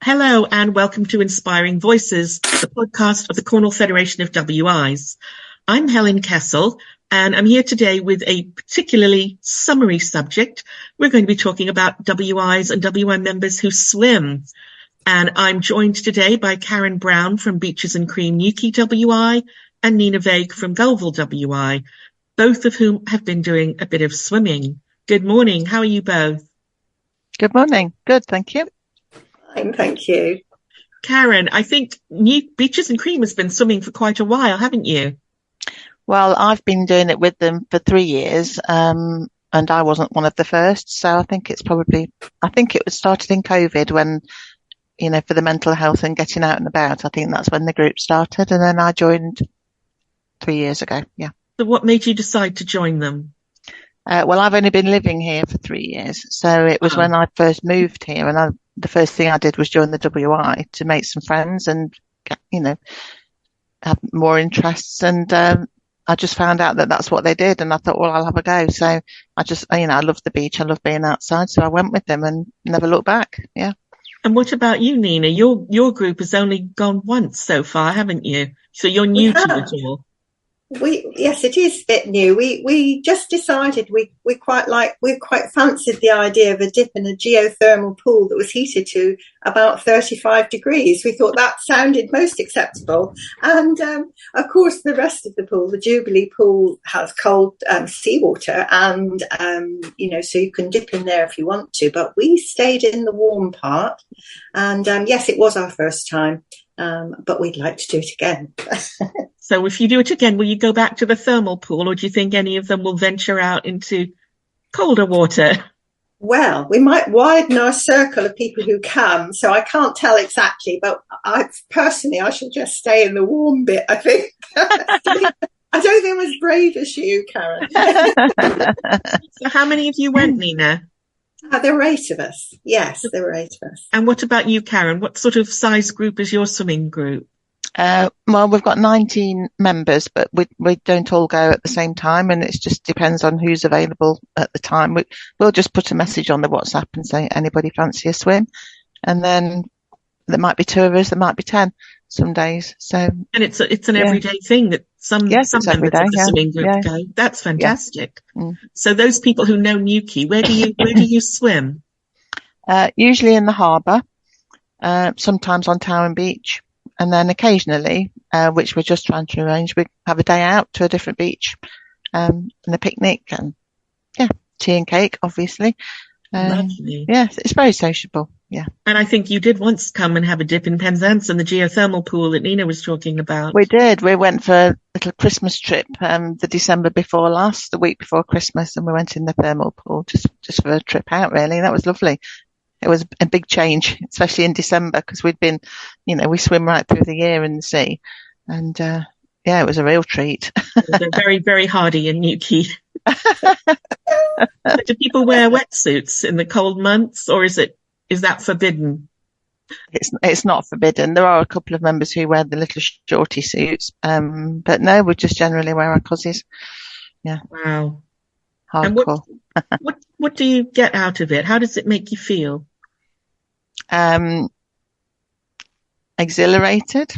Hello and welcome to Inspiring Voices, the podcast of the Cornwall Federation of WIs. I'm Helen Kessel and I'm here today with a particularly summery subject. We're going to be talking about WIs and WI members who swim. And I'm joined today by Karen Brown from Beaches and Cream Newquay WI and Nina Vague from Gulval WI, both of whom have been doing a bit of swimming. Good morning. How are you both? Good morning. Good, thank you. Thank you. Karen, I think Beaches and Cream has been swimming for quite a while, haven't you? Well, I've been doing it with them for 3 years, and I wasn't one of the first. So I think it was started in COVID when, for the mental health and getting out and about. I think that's when the group started, and then I joined 3 years ago. Yeah. So what made you decide to join them? Well, I've only been living here for 3 years. So it was when I first moved here, and the first thing I did was join the WI to make some friends and, have more interests. And I just found out that that's what they did. And I thought, well, I'll have a go. So I love the beach. I love being outside. So I went with them and never looked back. Yeah. And what about you, Nina? Your group has only gone once so far, haven't you? So you're new to it all. Yes, it is a bit new. We just decided we quite fancied the idea of a dip in a geothermal pool that was heated to about 35 degrees. We thought that sounded most acceptable. And of course, the rest of the pool, the Jubilee pool, has cold seawater, and so you can dip in there if you want to. But we stayed in the warm part, and yes, it was our first time. But we'd like to do it again. So if you do it again, will you go back to the thermal pool, or do you think any of them will venture out into colder water? Well, we might widen our circle of people who come, so I can't tell exactly, but I shall just stay in the warm bit, I think. I don't think I'm as brave as you, Karen. So how many of you went, Nina? There were 8 of us. Yes, there were 8 of us. And what about you, Karen? What sort of size group is your swimming group? Well, we've got 19 members, but we don't all go at the same time, and it just depends on who's available at the time. We'll just put a message on the WhatsApp and say, anybody fancy a swim? And then there might be 2 of us, there might be 10 some days. So, and it's an everyday thing that some members of the swimming group go. That's fantastic. Yeah. So those people who know Newquay, where do you swim? Usually in the harbour, sometimes on Tower and Beach. And then occasionally, which we're just trying to arrange, we have a day out to a different beach, and a picnic, and tea and cake, obviously. Yes, it's very sociable. Yeah. And I think you did once come and have a dip in Penzance in the geothermal pool that Nina was talking about. We did. We went for a little Christmas trip, the December before last, the week before Christmas, and we went in the thermal pool just for a trip out, really. That was lovely. It was a big change, especially in December, because we'd been, we swim right through the year in the sea. And, it was a real treat. They're very, very hardy in Newquay. Do people wear wetsuits in the cold months, or is that forbidden? It's not forbidden. There are a couple of members who wear the little shorty suits. But no, we just generally wear our cozies. Yeah. Wow. Hardcore. And what do you get out of it? How does it make you feel? Exhilarated.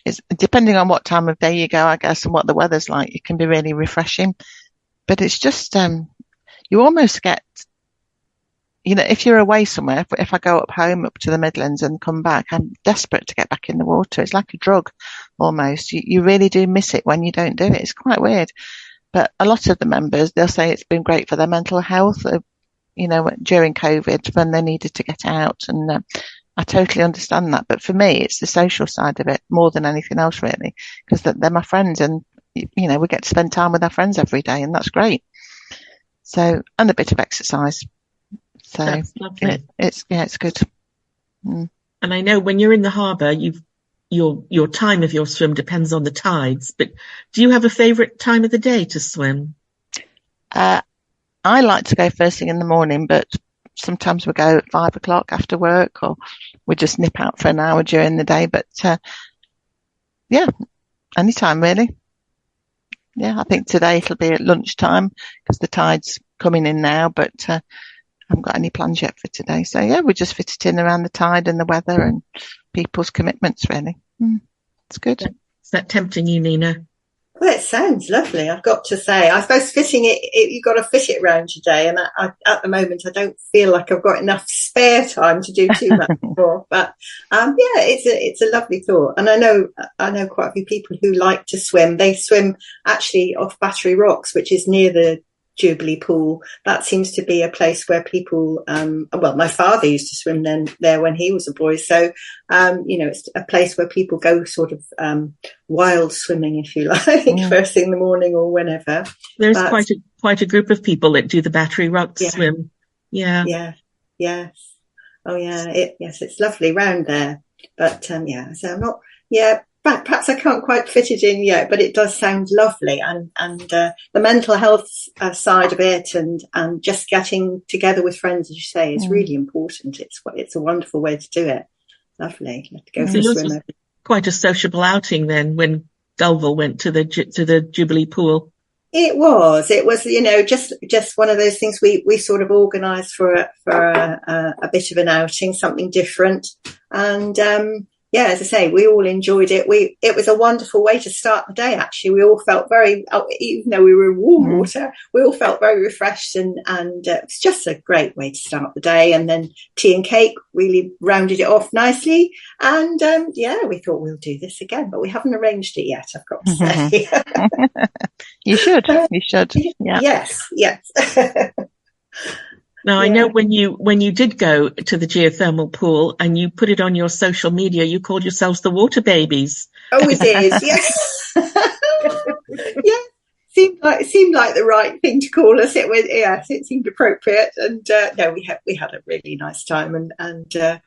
It's depending on what time of day you go, I guess, and what the weather's like. It can be really refreshing, but it's just you almost get, if you're away somewhere. If I go up to the Midlands and come back, I'm desperate to get back in the water. It's like a drug, almost. You really do miss it when you don't do it. It's quite weird. But a lot of the members, they'll say it's been great for their mental health, during COVID when they needed to get out. And I totally understand that. But for me, it's the social side of it more than anything else, really, because they're my friends, and, we get to spend time with our friends every day, and that's great. So, and a bit of exercise. So that's lovely. It's good. And I know when you're in the harbour, your time of your swim depends on the tides, but do you have a favourite time of the day to swim? I like to go first thing in the morning, but sometimes we go at 5 o'clock after work, or we just nip out for an hour during the day. But anytime really. Yeah, I think today it'll be at lunchtime because the tide's coming in now, but haven't got any plans yet for today. So yeah, we just fit it in around the tide and the weather and people's commitments, really. It's good. Is that tempting you, Nina? Well, it sounds lovely, I've got to say. I suppose fitting it you've got to fit it around today, and at the moment I don't feel like I've got enough spare time to do too much more. But yeah, it's a lovely thought, and I know quite a few people who like to swim. They swim actually off Battery Rocks, which is near the Jubilee Pool. That seems to be a place where people, well, my father used to swim there when he was a boy. So, it's a place where people go sort of wild swimming, if you like, first thing in the morning or whenever. There's quite a group of people that do the Battery Rocks swim. Yeah. Yeah. Yes. Oh, yeah. Yes, it's lovely round there. But, so I'm not, perhaps I can't quite fit it in yet, but it does sound lovely, and the mental health side of it, and just getting together with friends, as you say, is really important. It's a wonderful way to do it. Lovely. Let's go for a swim. Quite a sociable outing then when Gulval went to the Jubilee Pool. It was, just one of those things we sort of organised for a bit of an outing, something different, and. As I say, we all enjoyed it. It was a wonderful way to start the day, actually. We all felt even though we were in warm water, we all felt very refreshed, and it was just a great way to start the day. And then tea and cake really rounded it off nicely. And we thought we'll do this again, but we haven't arranged it yet, I've got to say. You should. Yeah. Yes. Now, I know when you did go to the geothermal pool and you put it on your social media, you called yourselves the Water Babies. Oh, we did, yes. Yeah, seemed like the right thing to call us. It seemed appropriate, and we had a really nice time, and it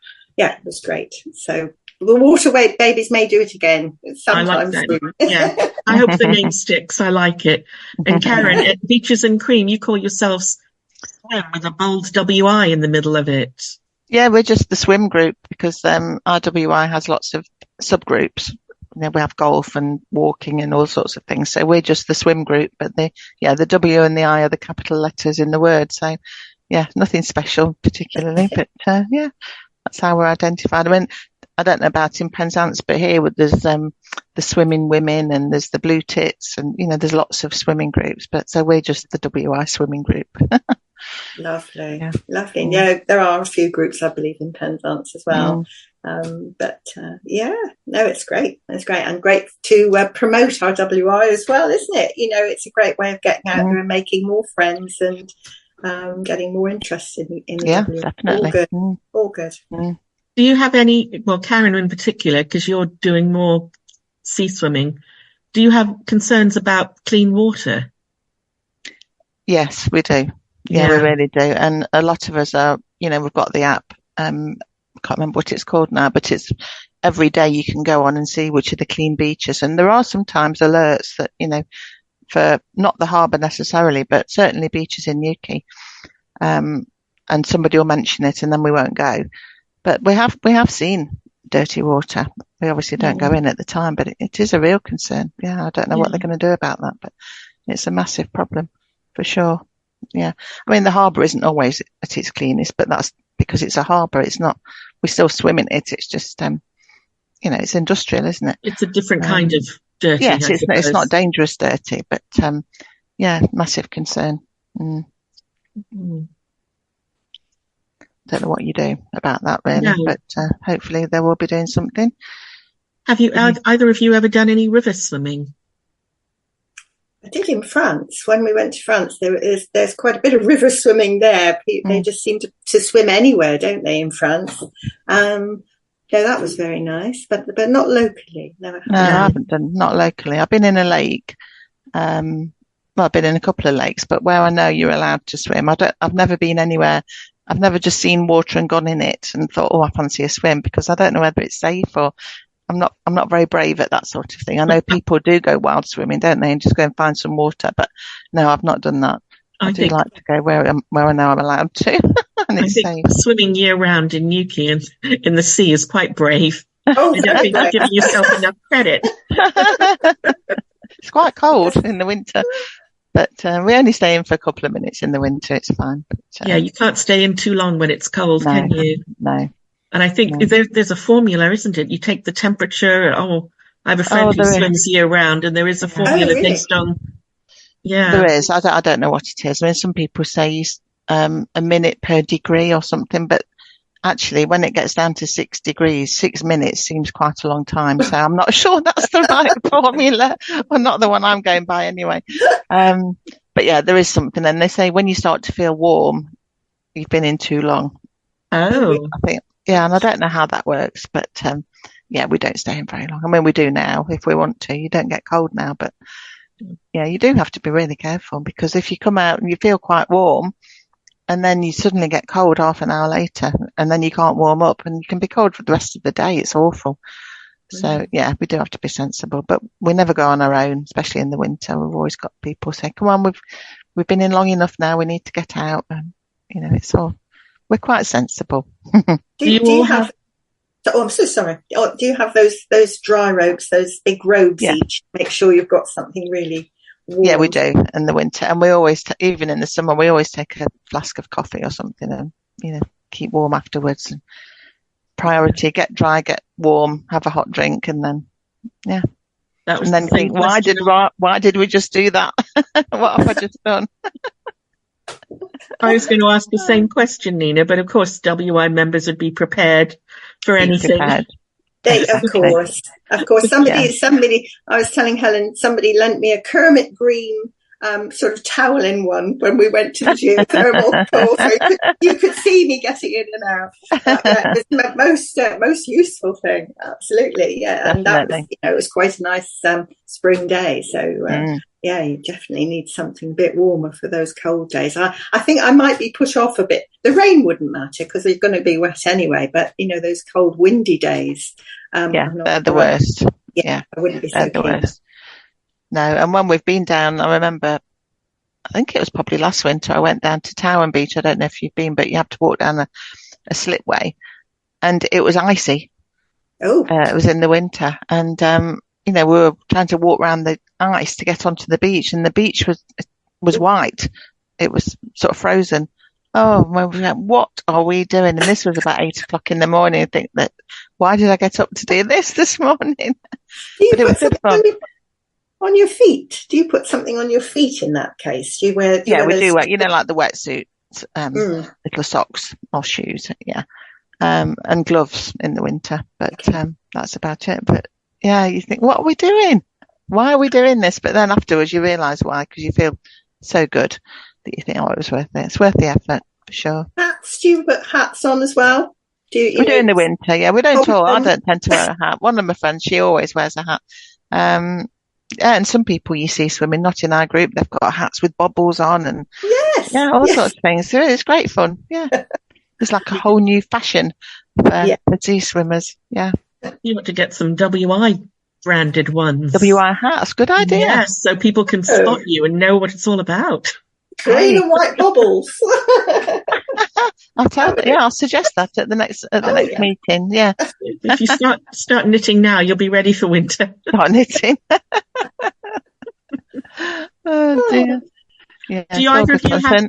was great. So the Water Babies may do it again sometimes. I like that. Yeah, I hope the name sticks. I like it. And Karen, at Beaches and Cream, you call yourselves Swim with a bold WI in the middle of it. Yeah, we're just the swim group because RWI has lots of subgroups. We have golf and walking and all sorts of things. So we're just the swim group, but the W and the I are the capital letters in the word. So yeah, nothing special particularly, but that's how we're identified. I mean, I don't know about in Penzance, but here there's the swimming women and there's the blue tits, and there's lots of swimming groups, but so we're just the WI swimming group. Lovely. Yeah, there are a few groups, I believe, in Penzance as well. It's great. It's great, and great to promote RWI as well, isn't it? It's a great way of getting out there and making more friends and getting more interest in the WI. Definitely. All good. Do you have any, well, Karen in particular, because you're doing more sea swimming, do you have concerns about clean water? Yes, we do. Yeah, we really do. And a lot of us are, we've got the app. I can't remember what it's called now, but it's every day you can go on and see which are the clean beaches. And there are sometimes alerts that, for not the harbour necessarily, but certainly beaches in Newquay. And somebody will mention it and then we won't go. But we have seen dirty water. We obviously don't go in at the time, but it is a real concern. Yeah, I don't know what they're going to do about that, but it's a massive problem for sure. Yeah. I mean, the harbour isn't always at its cleanest, but that's because it's a harbour. It's not, we still swim in it. It's just, it's industrial, isn't it? It's a different kind of dirty. Yes, it's not dangerous dirty, but, massive concern. Don't know what you do about that really, but hopefully they will be doing something. Have you, either of you ever done any river swimming? I did in France. When we went to France, there's quite a bit of river swimming there. They just seem to swim anywhere, don't they, in France? That was very nice, but not locally. No, I haven't done, not locally. I've been in a lake. I've been in a couple of lakes, but where I know you're allowed to swim, I've never been anywhere. I've never just seen water and gone in it and thought, I fancy a swim, because I don't know whether it's safe or I'm not very brave at that sort of thing. I know people do go wild swimming, don't they, and just go and find some water, but no, I've not done that. I do like to go where I know I'm allowed to. And it's safe. Swimming year round in Newquay and in the sea is quite brave. Oh, I don't think you're giving yourself enough credit. It's quite cold in the winter. But we only stay in for a couple of minutes in the winter. It's fine. But, Yeah, you can't stay in too long when it's cold, no, can you? no. And I think No. there's a formula, isn't it? You take the temperature. Oh, I have a friend who there swims is. year round, and there is a Yeah. formula Oh, really? based on. Yeah, There is. I don't know what it is. I mean, some people say a minute per degree or something, but actually, when it gets down to 6 degrees, 6 minutes seems quite a long time. So I'm not sure that's the right formula, or not the one I'm going by anyway. But yeah, there is something. And they say when you start to feel warm, you've been in too long. Oh, I think, yeah, and I don't know how that works, but yeah, we don't stay in very long. I mean, we do now if we want to. You don't get cold now, but yeah, you do have to be really careful, because if you come out and you feel quite warm and then you suddenly get cold half an hour later and then you can't warm up and you can be cold for the rest of the day. It's awful. So yeah, we do have to be sensible, but we never go on our own, especially in the winter. We've always got people say, come on, we've been in long enough now. We need to get out. And, it's all, we're quite sensible. Do you have? Oh, I'm so sorry. Oh, do you have those dry robes, those big robes each? Make sure you've got something really warm. Yeah, we do in the winter, and we always, even in the summer, we always take a flask of coffee or something, and keep warm afterwards. And priority: get dry, get warm, have a hot drink, and then that was and then think, why did we just do that? What have I just done? I was going to ask the same question, Nina, but of course, WI members would be prepared for anything. Prepared. Of course. Somebody, I was telling Helen, somebody lent me a Kermit Green sort of toweling one when we went to the geothermal pool. So you could see me getting in and out. It was the most useful thing. Absolutely. Yeah. And that was, it was quite a nice spring day. So yeah, you definitely need something a bit warmer for those cold days. I think I might be put off a bit. The rain wouldn't matter because it's going to be wet anyway. But, those cold, windy days. They're the worst. Yeah, I wouldn't be so keen. Worst. No, and when we've been down, I remember, I think it was probably last winter, I went down to Tower Beach. I don't know if you've been, but you have to walk down a slipway, and it was icy. Oh. It was in the winter, and we were trying to walk around the ice to get onto the beach, and the beach was white. It was sort of frozen. Oh, well, we were like, what are we doing? And this was about 8 o'clock in the morning. I think that, why did I get up to do this morning? But it was good fun. On your feet? Do you put something on your feet in that case? Do you wear? We do wear, like the wetsuits, little socks or shoes, and gloves in the winter. But that's about it. But yeah, you think, what are we doing? Why are we doing this? But then afterwards, you realise why, because you feel so good that you think, oh, it was worth it. It's worth the effort for sure. Hats? Do you put hats on as well? We do in the winter. Yeah, we don't all. I don't tend to wear a hat. One of my friends, she always wears a hat. And some people you see swimming, not in our group, they've got hats with bobbles on and all sorts of things. So it's great fun. Yeah. It's like a whole new fashion for sea swimmers. Yeah. You want to get some WI branded ones. WI hats, good idea. Yes, so people can spot you and know what it's all about. Green and white bubbles. I'll suggest that at the next meeting. Yeah. If you start knitting now, you'll be ready for winter. Start knitting. Oh dear. Yeah, do you either of you have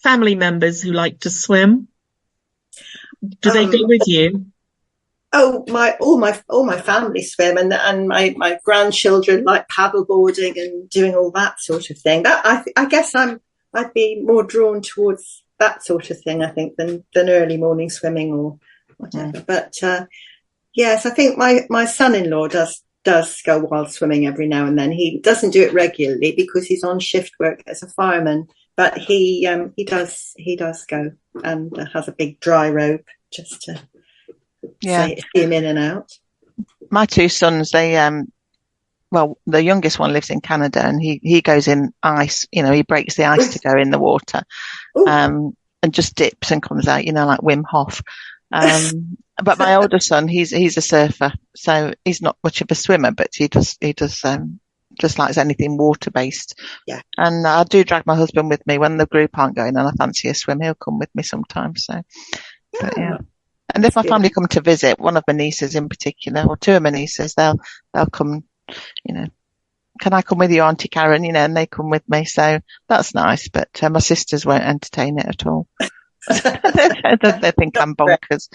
family members who like to swim? Do they go with you? Oh, all my family swim, and my grandchildren like paddleboarding and doing all that sort of thing. That I guess I'd be more drawn towards that sort of thing, I think, than early morning swimming or whatever. But yes, I think my son-in-law does go wild swimming every now and then. He doesn't do it regularly because he's on shift work as a fireman, but he does go and has a big dry rope just to see him in and out. My two sons, they the youngest one lives in Canada, and he goes in ice. He breaks the ice to go in the water, and just dips and comes out. Like Wim Hof. But my older son, he's a surfer, so he's not much of a swimmer, but he does just likes anything water based. Yeah. And I do drag my husband with me when the group aren't going, and I fancy a swim. He'll come with me sometimes. So, but yeah. And if my family come to visit, one of my nieces in particular, or two of my nieces, they'll come, can I come with you, Auntie Karen? And they come with me. So that's nice. But my sisters won't entertain it at all. They think I'm bonkers.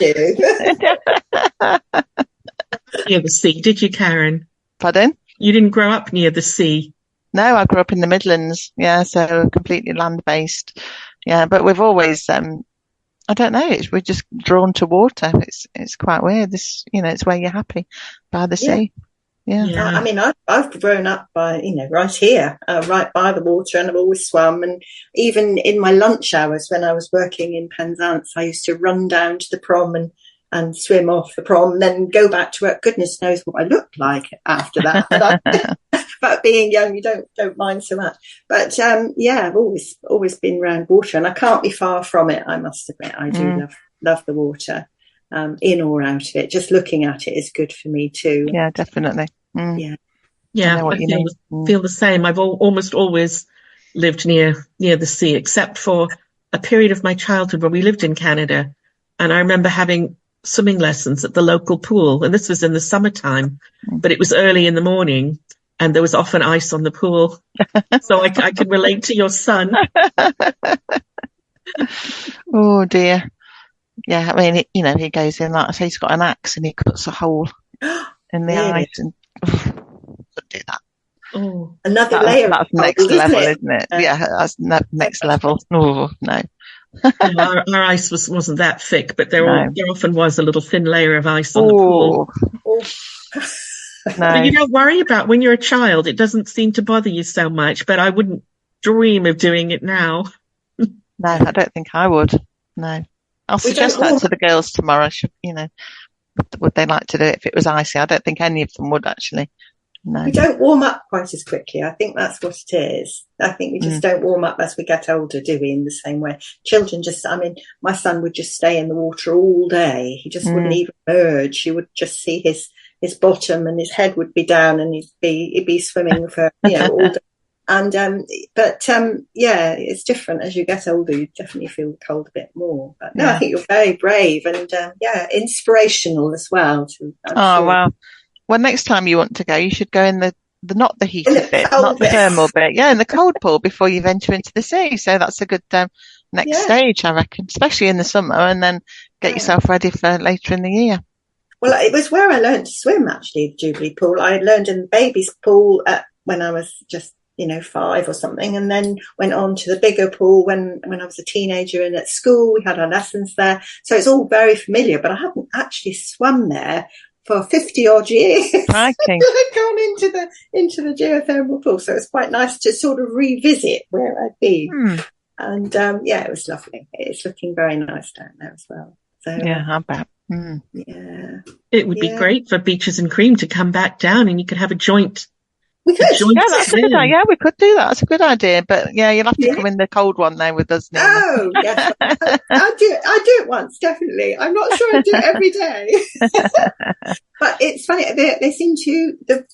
Near the sea, did you, Karen? Pardon? You didn't grow up near the sea? No, I grew up in the Midlands. Yeah, so completely land-based. Yeah, but we've always, I don't know, we're just drawn to water. It's quite weird. It's where you're happy, by the sea. Yeah. I mean, I've grown up by, right here, right by the water, and I've always swum. And even in my lunch hours when I was working in Penzance, I used to run down to the prom and swim off the prom, and then go back to work. Goodness knows what I looked like after that. But being young, you don't mind so much. But I've always been around water, and I can't be far from it. I must admit, I do love the water, in or out of it. Just looking at it is good for me too. Yeah, definitely. Yeah, I feel the same. I've almost always lived near the sea, except for a period of my childhood where we lived in Canada, and I remember having swimming lessons at the local pool, and this was in the summertime, but it was early in the morning, and there was often ice on the pool, so I can relate to your son. Oh dear. Yeah, I mean, he goes in, like I say, he's got an axe and he cuts a hole in the ice, and could do that. Oh, another layer. That's next level, isn't it? Yeah, that's next level. Oh no. Our ice wasn't that thick, but there often was a little thin layer of ice on the pool. But you don't worry about when you're a child. It doesn't seem to bother you so much, but I wouldn't dream of doing it now. No, I don't think I would. No. I'll suggest that to the girls tomorrow. Would they like to do it if it was icy? I don't think any of them would, actually. No. We don't warm up quite as quickly. I think that's what it is. I think we just don't warm up as we get older, do we, in the same way? Children my son would just stay in the water all day. He just wouldn't even emerge. You would just see his bottom, and his head would be down, and he'd be swimming for, all day. And, it's different as you get older. You definitely feel the cold a bit more. But no, I think you're very brave and, inspirational as well. Wow. Well, next time you want to go, you should go in not the heated bit, not the thermal bit. Yeah, in the cold pool before you venture into the sea. So that's a good next stage, I reckon, especially in the summer, and then get yourself ready for later in the year. Well, it was where I learned to swim, actually, the Jubilee pool. I learned in the baby's pool when I was just 5 or something, and then went on to the bigger pool when I was a teenager, and at school we had our lessons there. So it's all very familiar, but I haven't actually swum there for 50 odd years. I've gone into the geothermal pool, so it's quite nice to sort of revisit where I've been. And it was lovely. It's looking very nice down there as well. So yeah, I bet. Yeah, it would be great for Beaches and Cream to come back down, and you could have a joint. We could. That's a good idea. Yeah, we could do that. That's a good idea. But you'll have to come in the cold one now with us. Oh, yes. I'll do it once, definitely. I'm not sure I do it every day. But it's funny. They seem to, the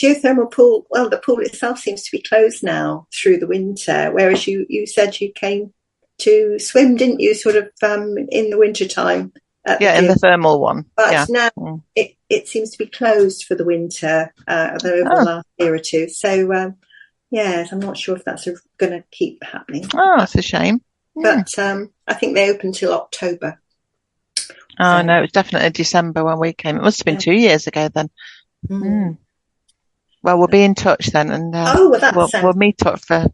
geothermal pool, well, the pool itself seems to be closed now through the winter, whereas you said you came to swim, didn't you, sort of in the winter time? In the thermal one. But now it seems to be closed for the winter over the last year or two. So, I'm not sure if that's going to keep happening. Oh, that's a shame. But I think they open till October. Oh, no, it was definitely December when we came. It must have been 2 years ago then. Well, we'll be in touch then, and we'll meet up for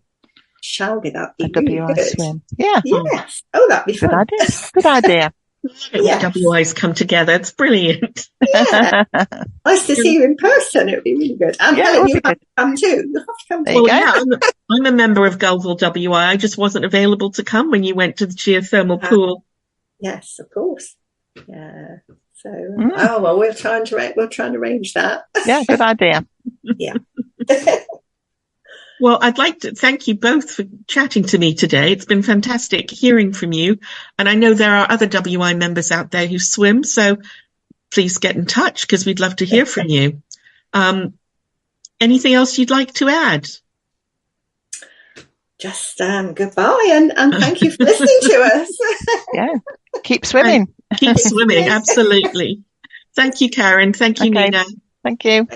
shall we? That'd be WI good. swim. Yeah. Yes. Oh, that'd be fun. Good idea. WIs come together. It's brilliant. Yeah. Nice to see you in person. It would be really good. And Helen, you have to come too. You have to come too. I'm a member of Gulval WI. I just wasn't available to come when you went to the geothermal pool. Yes, of course. Yeah. So, we'll try and arrange that. Yeah, good idea. Yeah. Well, I'd like to thank you both for chatting to me today. It's been fantastic hearing from you. And I know there are other WI members out there who swim, so please get in touch because we'd love to hear from you. Anything else you'd like to add? Just goodbye and thank you for listening to us. Yeah, keep swimming. Keep swimming, absolutely. Thank you, Karen. Thank you, Nina. Thank you.